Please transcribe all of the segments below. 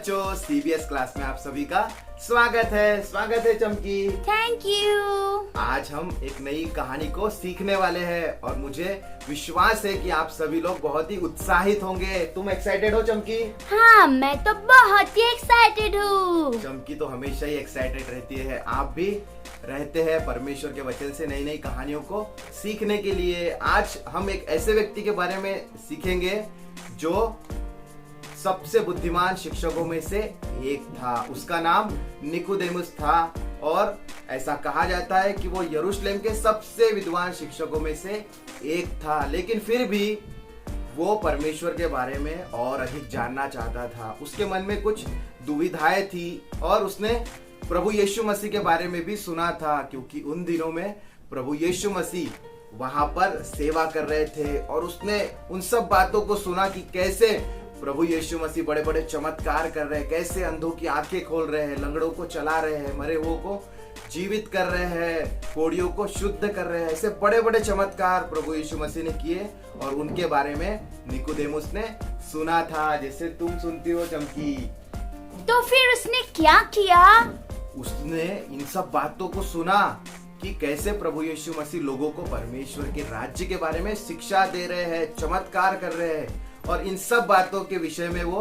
बच्चों, CBS class में आप सभी का स्वागत है चमकी। Thank you. आज हम एक नई कहानी को सीखने वाले हैं और मुझे विश्वास है कि आप सभी लोग बहुत ही उत्साहित होंगे। तुम एक्साइटेड हो चमकी? हाँ, मैं तो बहुत ही एक्साइटेड हूँ। चमकी तो हमेशा ही एक्साइटेड रहती है, आप भी रहते हैं परमेश्वर के वचन से नई नई कहानियों को सीखने के लिए। आज हम एक ऐसे व्यक्ति के बारे में सीखेंगे जो सबसे बुद्धिमान शिक्षकों में से एक था। उसका नाम निकोदेमुस था और ऐसा कहा जाता है कि वो यरूशलेम के सबसे विद्वान शिक्षकों में से एक था। लेकिन फिर भी वो परमेश्वर के बारे में और अधिक जानना चाहता था। उसके मन में कुछ दुविधाएं थी और उसने प्रभु यीशु मसीह के बारे में भी सुना था, क्योंकि उन दिनों में प्रभु यीशु मसीह वहां पर सेवा कर रहे थे और उसने उन सब बातों को सुना कि कैसे प्रभु यीशु मसीह बड़े बड़े चमत्कार कर रहे हैं, कैसे अंधों की आंखें खोल रहे हैं, लंगड़ों को चला रहे हैं, मरे हुओं को जीवित कर रहे हैं, कोढ़ियों को शुद्ध कर रहे हैं। ऐसे बड़े बड़े चमत्कार प्रभु यीशु मसीह ने किए और उनके बारे में निकोदेमुस ने सुना था, जैसे तुम सुनती हो चमकी। तो फिर उसने क्या किया? उसने इन सब बातों को सुना कि कैसे प्रभु यीशु मसीह लोगों को परमेश्वर के राज्य के बारे में शिक्षा दे रहे हैं, चमत्कार कर रहे हैं, और इन सब बातों के विषय में वो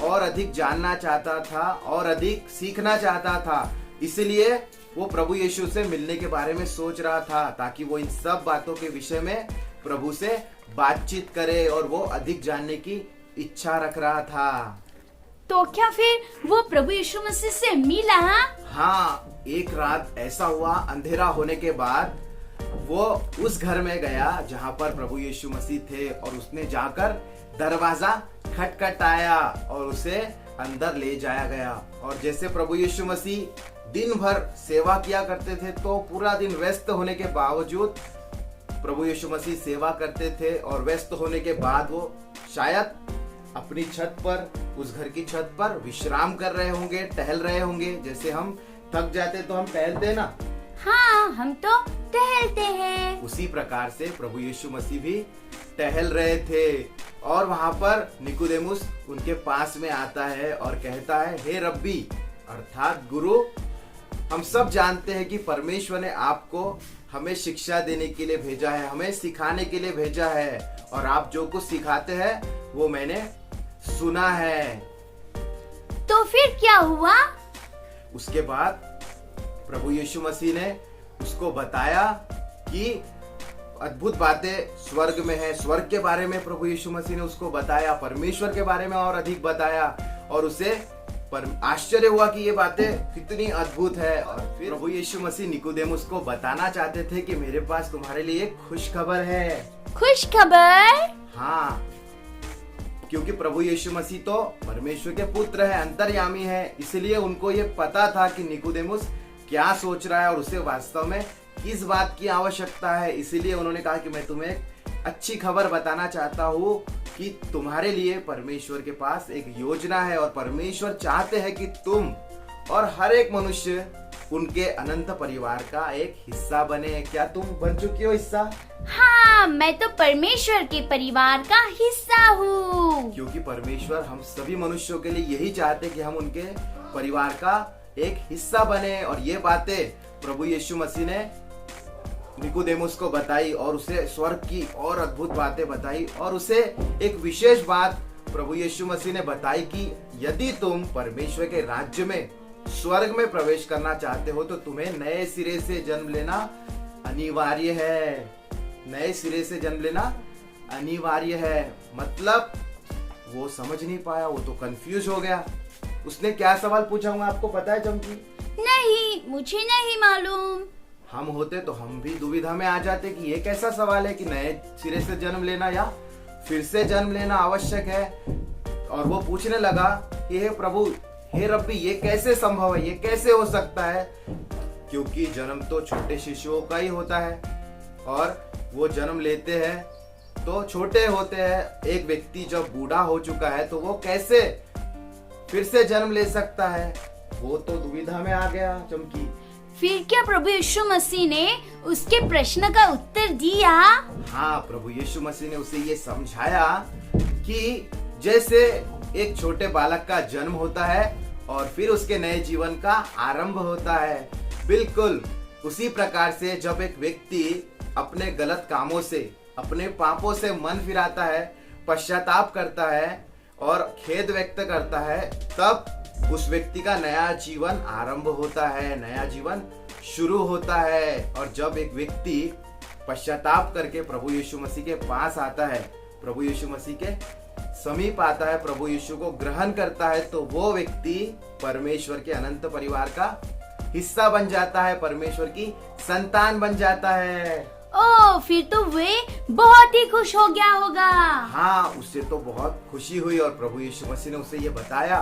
और अधिक जानना चाहता था और अधिक सीखना चाहता था। इसलिए वो प्रभु यीशु से मिलने के बारे में सोच रहा था, ताकि वो इन सब बातों के विषय में प्रभु से बातचीत करे और वो अधिक जानने की इच्छा रख रहा था। तो क्या फिर वो प्रभु यीशु मसीह से मिला? हाँ, एक रात ऐसा हुआ, अंधेरा होने के बाद वो उस घर में गया जहाँ पर प्रभु यीशु मसीह थे और उसने जाकर दरवाजा खटखटाया और उसे अंदर ले जाया गया। और जैसे प्रभु यीशु मसीह दिन भर सेवा किया करते थे, तो पूरा दिन व्यस्त होने के बावजूद प्रभु यीशु मसीह सेवा करते थे और व्यस्त होने के बाद वो शायद अपनी छत पर, उस घर की छत पर विश्राम कर रहे होंगे, टहल रहे होंगे। जैसे हम थक जाते तो हम टहलते हैं ना। हाँ, हम तो टहलते हैं। उसी प्रकार से प्रभु यीशु मसीह भी टहल रहे थे और वहां पर निकोदेमुस उनके पास में आता है और कहता है, हे रब्बी अर्थात गुरु, हम सब जानते हैं कि परमेश्वर ने आपको हमें शिक्षा देने के लिए भेजा है, हमें सिखाने के लिए भेजा है, और आप जो कुछ सिखाते हैं वो मैंने सुना है। तो फिर क्या हुआ? उसके बाद प्रभु यीशु मसीह ने उसको बताया कि अद्भुत बातें स्वर्ग में है। स्वर्ग के बारे में प्रभु यीशु मसीह ने उसको बताया, परमेश्वर के बारे में और अधिक बताया, और उसे आश्चर्य हुआ कि ये बातें कितनी अद्भुत है। और फिर प्रभु यीशु मसीह निकोदेमुस को बताना चाहते थे कि मेरे पास तुम्हारे लिए एक खुश खबर है। खुश खबर? हाँ, क्योंकि प्रभु यीशु मसीह तो परमेश्वर के पुत्र है, अंतर्यामी है, इसलिए उनको ये पता था कि निकोदेमुस क्या सोच रहा है और उसे वास्तव में किस बात की आवश्यकता है। इसीलिए उन्होंने कहा कि मैं तुम्हें अच्छी खबर बताना चाहता हूँ कि तुम्हारे लिए परमेश्वर के पास एक योजना है और परमेश्वर चाहते हैं कि तुम और हर एक मनुष्य उनके अनंत परिवार का एक हिस्सा बने। क्या तुम बन चुकी हो हिस्सा? हाँ, मैं तो परमेश्वर के परिवार का हिस्सा हूँ। क्योंकि परमेश्वर हम सभी मनुष्यों के लिए यही चाहते कि हम उनके परिवार का एक हिस्सा बने। और ये बातें प्रभु यीशु मसीह ने निकोदेमुस को बताई और उसे स्वर्ग की और अद्भुत बातें बताई, और उसे एक विशेष बात प्रभु यीशु मसीह ने बताई कि यदि तुम परमेश्वर के राज्य में, स्वर्ग में प्रवेश करना चाहते हो तो तुम्हें नए सिरे से जन्म लेना अनिवार्य है। नए सिरे से जन्म लेना अनिवार्य है मतलब वो समझ नहीं पाया, वो तो कंफ्यूज हो गया। उसने क्या सवाल पूछा हुआ आपको पता है चमकी? नहीं, मुझे नहीं मालूम। हम होते तो हम भी दुविधा में आ जाते कि ये कैसा सवाल है कि नए सिरे से जन्म लेना या फिर से जन्म लेना आवश्यक है। और वो पूछने लगा कि हे प्रभु, हे रब्बी, ये कैसे संभव है, ये कैसे हो सकता है? क्योंकि जन्म तो छोटे शिशुओं का ही होता है और वो जन्म लेते हैं तो छोटे होते हैं। एक व्यक्ति जब बूढ़ा हो चुका है तो वो कैसे फिर से जन्म ले सकता है? वो तो दुविधा में आ गया चमकी। फिर क्या प्रभु यीशु मसीह ने उसके प्रश्न का उत्तर दिया? हाँ, प्रभु यीशु मसीह ने उसे ये समझाया कि जैसे एक छोटे बालक का जन्म होता है और फिर उसके नए जीवन का आरंभ होता है। बिल्कुल उसी प्रकार से जब एक व्यक्ति अपने गलत कामों से, अपने पापों से मन फिराता है, पश्चाताप करता है और खेद व्यक्त करता है, तब उस व्यक्ति का नया जीवन आरंभ होता है, नया जीवन शुरू होता है। और जब एक व्यक्ति पश्चाताप करके प्रभु यीशु मसीह के पास आता है, प्रभु यीशु मसीह के समीप आता है, प्रभु यीशु को ग्रहण करता है, तो वो व्यक्ति परमेश्वर के अनंत परिवार का हिस्सा बन जाता है, परमेश्वर की संतान बन जाता है। ओ, फिर तो वे बहुत ही खुश हो गया होगा। हाँ, उससे तो बहुत खुशी हुई और प्रभु यीशु मसीह ने उसे ये बताया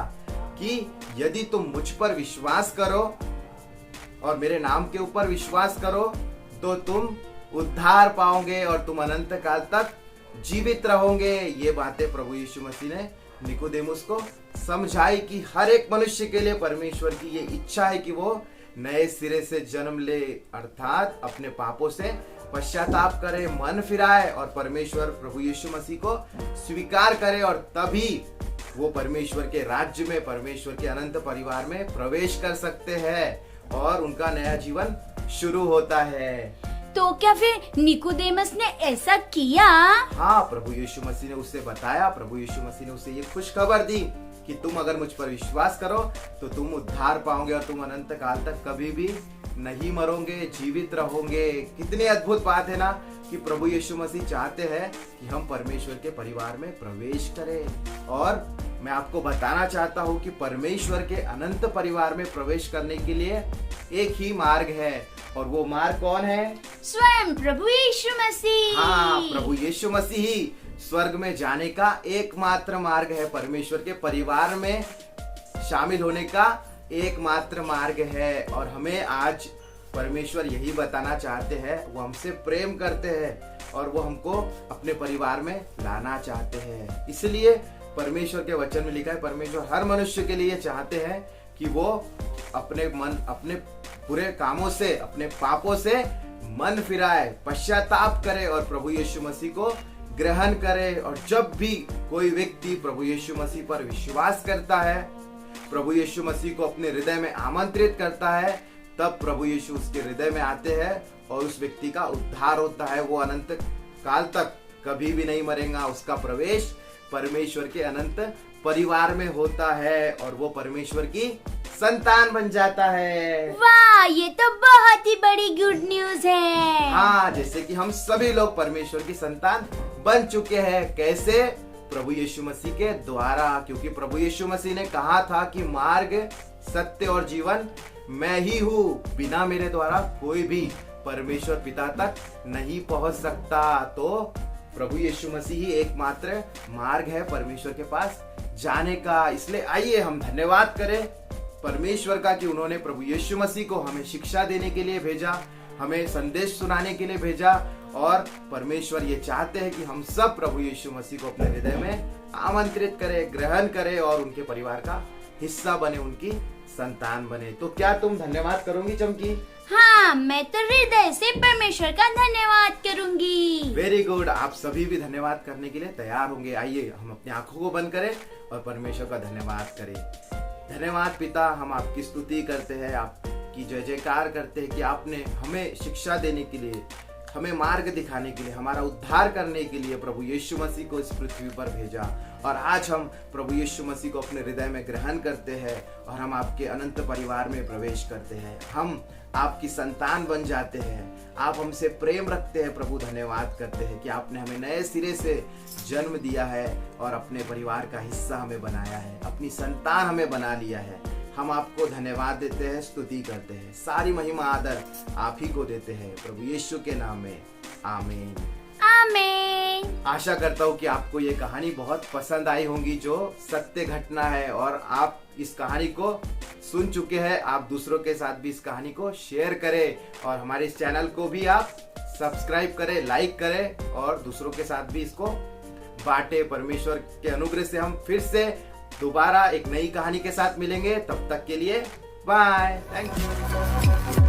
कि यदि तुम मुझ पर विश्वास करो और मेरे नाम के ऊपर विश्वास करो तो तुम उद्धार पाओगे और तुम अनंत काल तक जीवित रहोगे। ये बातें प्रभु यीशु मसीह ने निकोदेमुस को समझाई कि हर एक मनुष्य के लिए परमेश्वर की ये इच्छा है कि वो नए सिरे से जन्म ले, अर्थात अपने पापों से पश्चाताप करे, मन फिराए और परमेश्वर प्रभु यीशु मसीह को स्वीकार करे और तभी वो परमेश्वर के राज्य में, परमेश्वर के अनंत परिवार में प्रवेश कर सकते हैं और उनका नया जीवन शुरू होता है। तो क्या फिर निकोदेमस ने ऐसा किया? हाँ, प्रभु यीशु मसीह ने उसे बताया, प्रभु यीशु मसीह ने उसे ये खुश खबर दी कि तुम अगर मुझ पर विश्वास करो तो तुम उद्धार पाओगे और तुम अनंत काल तक कभी भी नहीं मरोगे, जीवित रहोगे। कितनी अद्भुत बात है ना कि प्रभु यीशु मसीह चाहते हैं कि हम परमेश्वर के परिवार में प्रवेश करें। और मैं आपको बताना चाहता हूँ कि परमेश्वर के अनंत परिवार में प्रवेश करने के लिए एक ही मार्ग है, और वो मार्ग कौन है? स्वयं प्रभु यीशु मसीह। हाँ, प्रभु यीशु मसीह ही स्वर्ग में जाने का एकमात्र मार्ग है, परमेश्वर के परिवार में शामिल होने का एकमात्र मार्ग है। और हमें आज परमेश्वर यही बताना चाहते हैं, वो हमसे प्रेम करते हैं और वो हमको अपने परिवार में लाना चाहते हैं। इसलिए परमेश्वर के वचन में लिखा है, परमेश्वर हर मनुष्य के लिए चाहते हैं कि वो अपने बुरे कामों से, अपने पापों से मन फिराए, पश्चाताप करे और प्रभु यीशु मसीह को ग्रहण करे। और जब भी कोई व्यक्ति प्रभु यीशु मसीह पर विश्वास करता है, प्रभु यीशु मसीह को अपने हृदय में आमंत्रित करता है, तब प्रभु यीशु उसके हृदय में आते हैं और उस व्यक्ति का उद्धार होता है। वो अनंत काल तक कभी भी नहीं मरेगा, उसका प्रवेश परमेश्वर के अनंत परिवार में होता है और वो परमेश्वर की संतान बन जाता है। वाह, ये तो बहुत ही बड़ी गुड न्यूज है। हाँ, जैसे कि हम सभी लोग परमेश्वर की संतान बन चुके हैं। कैसे? प्रभु यीशु मसीह के द्वारा, क्योंकि प्रभु यीशु मसीह ने कहा था कि मार्ग, सत्य और जीवन मैं ही हूँ, बिना मेरे द्वारा कोई भी परमेश्वर पिता तक नहीं पहुंच सकता। तो प्रभु यीशु मसीह ही एकमात्र मार्ग है परमेश्वर के पास जाने का। इसलिए आइए हम धन्यवाद करें परमेश्वर का कि उन्होंने प्रभु यीशु मसीह को हमें शिक्षा देने के लिए भेजा, हमें संदेश सुनाने के लिए भेजा। और परमेश्वर ये चाहते हैं कि हम सब प्रभु यीशु मसीह को अपने हृदय में आमंत्रित करें, ग्रहण करें और उनके परिवार का हिस्सा बने, उनकी संतान बने। तो क्या तुम धन्यवाद करोगी चमकी? हाँ, मैं तो हृदय से परमेश्वर का धन्यवाद करूंगी। वेरी गुड, आप सभी भी धन्यवाद करने के लिए तैयार होंगे। आइए हम अपनी आंखों को बंद करें और परमेश्वर का धन्यवाद करें। धन्यवाद पिता, हम आपकी स्तुति करते हैं, आपकी जय जयकार करते हैं कि आपने हमें शिक्षा देने के लिए, हमें मार्ग दिखाने के लिए, हमारा उद्धार करने के लिए प्रभु यीशु मसीह को इस पृथ्वी पर भेजा। और आज हम प्रभु यीशु मसीह को अपने हृदय में ग्रहण करते हैं और हम आपके अनंत परिवार में प्रवेश करते हैं, हम आपकी संतान बन जाते हैं। आप हमसे प्रेम रखते हैं प्रभु, धन्यवाद करते हैं कि आपने हमें नए सिरे से जन्म दिया है और अपने परिवार का हिस्सा हमें बनाया है, अपनी संतान हमें बना लिया है। हम आपको धन्यवाद देते हैं, स्तुति करते हैं, सारी महिमा आदर आप ही को देते हैं प्रभु यीशु के नाम में, आमीन आमीन। आशा करता हूँ कि आपको ये कहानी बहुत पसंद आई होगी, जो सत्य घटना है। और आप इस कहानी को सुन चुके हैं, आप दूसरों के साथ भी इस कहानी को शेयर करें और हमारे इस चैनल को भी आप सब्सक्राइब करें, लाइक करें और दूसरों के साथ भी इसको बांटे। परमेश्वर के अनुग्रह से हम फिर से दोबारा एक नई कहानी के साथ मिलेंगे। तब तक के लिए बाय, थैंक यू।